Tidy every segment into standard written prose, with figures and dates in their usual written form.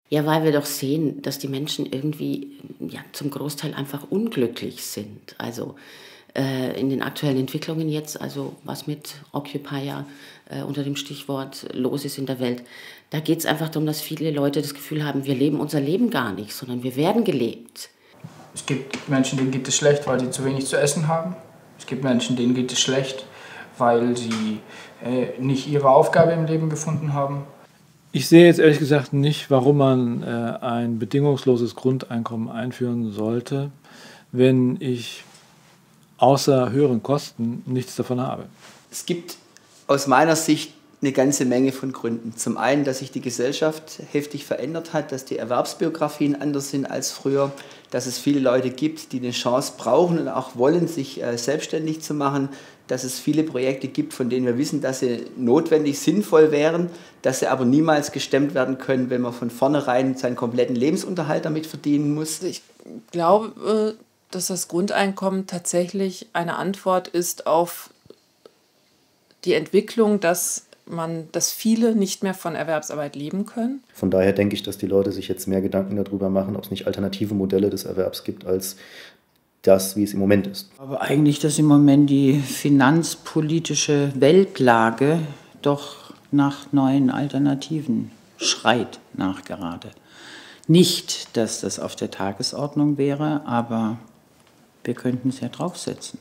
Ja, weil wir doch sehen, dass die Menschen irgendwie ja, zum Großteil einfach unglücklich sind. Also in den aktuellen Entwicklungen jetzt, also was mit Occupier unter dem Stichwort los ist in der Welt, da geht es einfach darum, dass viele Leute das Gefühl haben, wir leben unser Leben gar nicht, sondern wir werden gelebt. Es gibt Menschen, denen geht es schlecht, weil sie zu wenig zu essen haben. Es gibt Menschen, denen geht es schlecht, weil sie nicht ihre Aufgabe im Leben gefunden haben. Ich sehe jetzt ehrlich gesagt nicht, warum man ein bedingungsloses Grundeinkommen einführen sollte, wenn ich außer höheren Kosten nichts davon habe. Es gibt aus meiner Sicht eine ganze Menge von Gründen. Zum einen, dass sich die Gesellschaft heftig verändert hat, dass die Erwerbsbiografien anders sind als früher, dass es viele Leute gibt, die eine Chance brauchen und auch wollen, sich selbstständig zu machen, dass es viele Projekte gibt, von denen wir wissen, dass sie notwendig, sinnvoll wären, dass sie aber niemals gestemmt werden können, wenn man von vornherein seinen kompletten Lebensunterhalt damit verdienen muss. Ich glaube, dass das Grundeinkommen tatsächlich eine Antwort ist auf die Entwicklung, dass viele nicht mehr von Erwerbsarbeit leben können. Von daher denke ich, dass die Leute sich jetzt mehr Gedanken darüber machen, ob es nicht alternative Modelle des Erwerbs gibt, als das, wie es im Moment ist. Aber eigentlich, dass im Moment die finanzpolitische Weltlage doch nach neuen Alternativen schreit nachgerade. Nicht, dass das auf der Tagesordnung wäre, aber wir könnten es ja draufsetzen.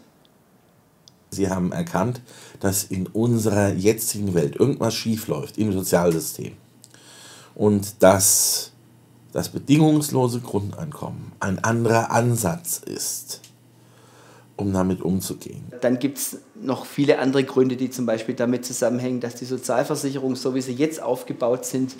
Sie haben erkannt, dass in unserer jetzigen Welt irgendwas schiefläuft im Sozialsystem und dass das bedingungslose Grundeinkommen ein anderer Ansatz ist, um damit umzugehen. Dann gibt es noch viele andere Gründe, die zum Beispiel damit zusammenhängen, dass die Sozialversicherungen, so wie sie jetzt aufgebaut sind,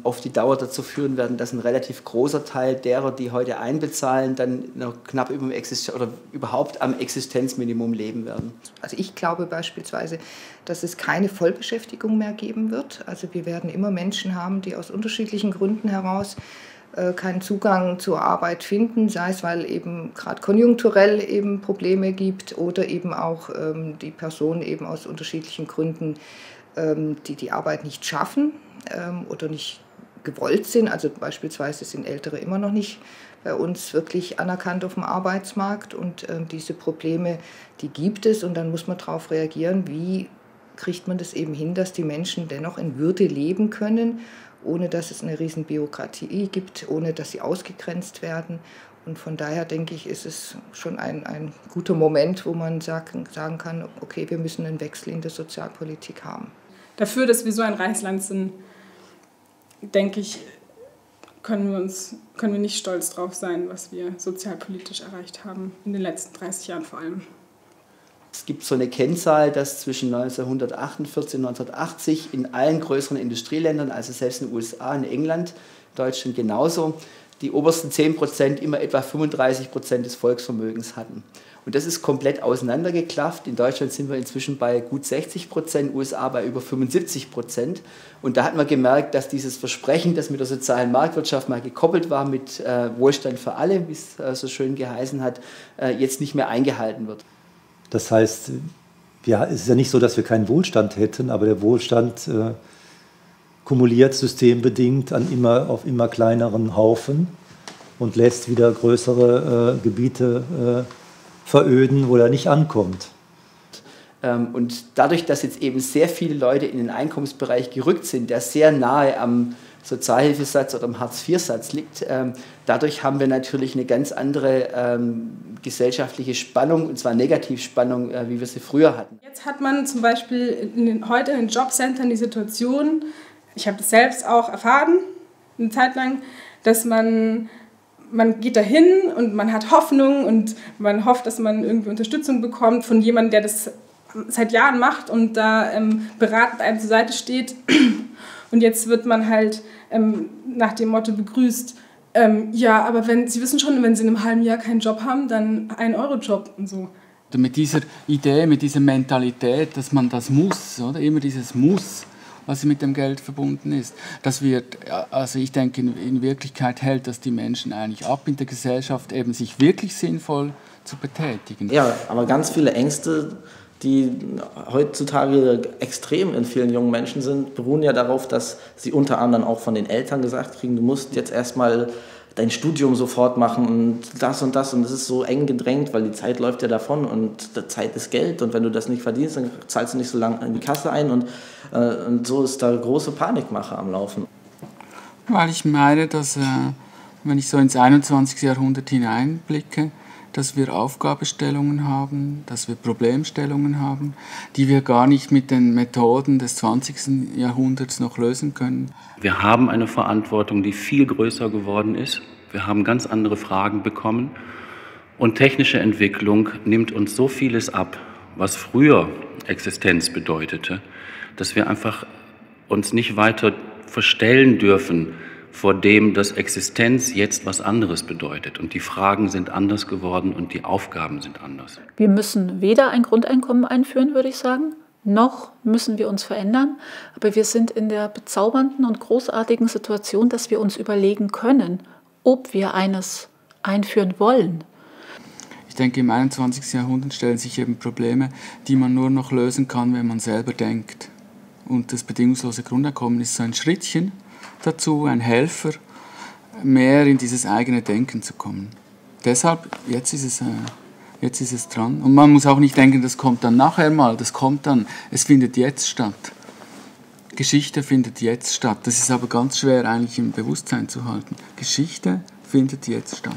auf die Dauer dazu führen werden, dass ein relativ großer Teil derer, die heute einbezahlen, dann noch knapp über oder überhaupt am Existenzminimum leben werden. Also ich glaube beispielsweise, dass es keine Vollbeschäftigung mehr geben wird. Also wir werden immer Menschen haben, die aus unterschiedlichen Gründen heraus keinen Zugang zur Arbeit finden, sei es, weil eben gerade konjunkturell eben Probleme gibt oder eben auch die Personen eben aus unterschiedlichen Gründen die Arbeit nicht schaffen oder nicht gewollt sind. Also beispielsweise sind Ältere immer noch nicht bei uns wirklich anerkannt auf dem Arbeitsmarkt und diese Probleme, die gibt es und dann muss man darauf reagieren, wie kriegt man das eben hin, dass die Menschen dennoch in Würde leben können, ohne dass es eine riesen Bürokratie gibt, ohne dass sie ausgegrenzt werden. Und von daher denke ich, ist es schon ein guter Moment, wo man sagen kann, okay, wir müssen einen Wechsel in der Sozialpolitik haben. Dafür, dass wir so ein reiches Land sind, denke ich, können wir nicht stolz drauf sein, was wir sozialpolitisch erreicht haben, in den letzten 30 Jahren vor allem. Es gibt so eine Kennzahl, dass zwischen 1948 und 1980 in allen größeren Industrieländern, also selbst in den USA, in England, Deutschland genauso, die obersten 10% immer etwa 35% des Volksvermögens hatten. Und das ist komplett auseinandergeklafft. In Deutschland sind wir inzwischen bei gut 60%, USA bei über 75%. Und da hat man gemerkt, dass dieses Versprechen, das mit der sozialen Marktwirtschaft mal gekoppelt war, mit Wohlstand für alle, wie es so schön geheißen hat, jetzt nicht mehr eingehalten wird. Das heißt, ja, es ist ja nicht so, dass wir keinen Wohlstand hätten, aber der Wohlstand kumuliert systembedingt auf immer kleineren Haufen und lässt wieder größere Gebiete veröden, wo er nicht ankommt. Und dadurch, dass jetzt eben sehr viele Leute in den Einkommensbereich gerückt sind, der sehr nahe am Sozialhilfesatz oder am Hartz-IV-Satz liegt, dadurch haben wir natürlich eine ganz andere gesellschaftliche Spannung, und zwar Negativspannung, wie wir sie früher hatten. Jetzt hat man zum Beispiel heute in den Jobcentern die Situation, ich habe das selbst auch erfahren, eine Zeit lang, dass man geht dahin und man hat Hoffnung und man hofft, dass man irgendwie Unterstützung bekommt von jemandem, der das seit Jahren macht und da beratend einem zur Seite steht. Und jetzt wird man halt nach dem Motto begrüßt, ja, aber Sie wissen schon, wenn Sie in einem halben Jahr keinen Job haben, dann 1-Euro-Job und so. Mit dieser Idee, mit dieser Mentalität, dass man das muss, oder immer dieses Muss, was mit dem Geld verbunden ist. Das wird, also ich denke, in Wirklichkeit hält das die Menschen eigentlich ab, in der Gesellschaft eben sich wirklich sinnvoll zu betätigen. Ja, aber ganz viele Ängste die heutzutage extrem in vielen jungen Menschen sind, beruhen ja darauf, dass sie unter anderem auch von den Eltern gesagt kriegen, du musst jetzt erstmal dein Studium sofort machen und das und das. Und das ist so eng gedrängt, weil die Zeit läuft ja davon und die Zeit ist Geld. Und wenn du das nicht verdienst, dann zahlst du nicht so lange in die Kasse ein. Und so ist da große Panikmache am Laufen. Weil ich meine, dass, wenn ich so ins 21. Jahrhundert hineinblicke, dass wir Aufgabenstellungen haben, dass wir Problemstellungen haben, die wir gar nicht mit den Methoden des 20. Jahrhunderts noch lösen können. Wir haben eine Verantwortung, die viel größer geworden ist. Wir haben ganz andere Fragen bekommen. Und technische Entwicklung nimmt uns so vieles ab, was früher Existenz bedeutete, dass wir einfach uns nicht weiter verstellen dürfen vor dem, dass Existenz jetzt was anderes bedeutet. Und die Fragen sind anders geworden und die Aufgaben sind anders. Wir müssen weder ein Grundeinkommen einführen, würde ich sagen, noch müssen wir uns verändern. Aber wir sind in der bezaubernden und großartigen Situation, dass wir uns überlegen können, ob wir eines einführen wollen. Ich denke, im 21. Jahrhundert stellen sich eben Probleme, die man nur noch lösen kann, wenn man selber denkt. Und das bedingungslose Grundeinkommen ist so ein Schrittchen dazu, ein Helfer, mehr in dieses eigene Denken zu kommen. Deshalb, jetzt ist es dran. Und man muss auch nicht denken, das kommt dann nachher mal, das kommt dann, es findet jetzt statt. Geschichte findet jetzt statt. Das ist aber ganz schwer eigentlich im Bewusstsein zu halten. Geschichte findet jetzt statt.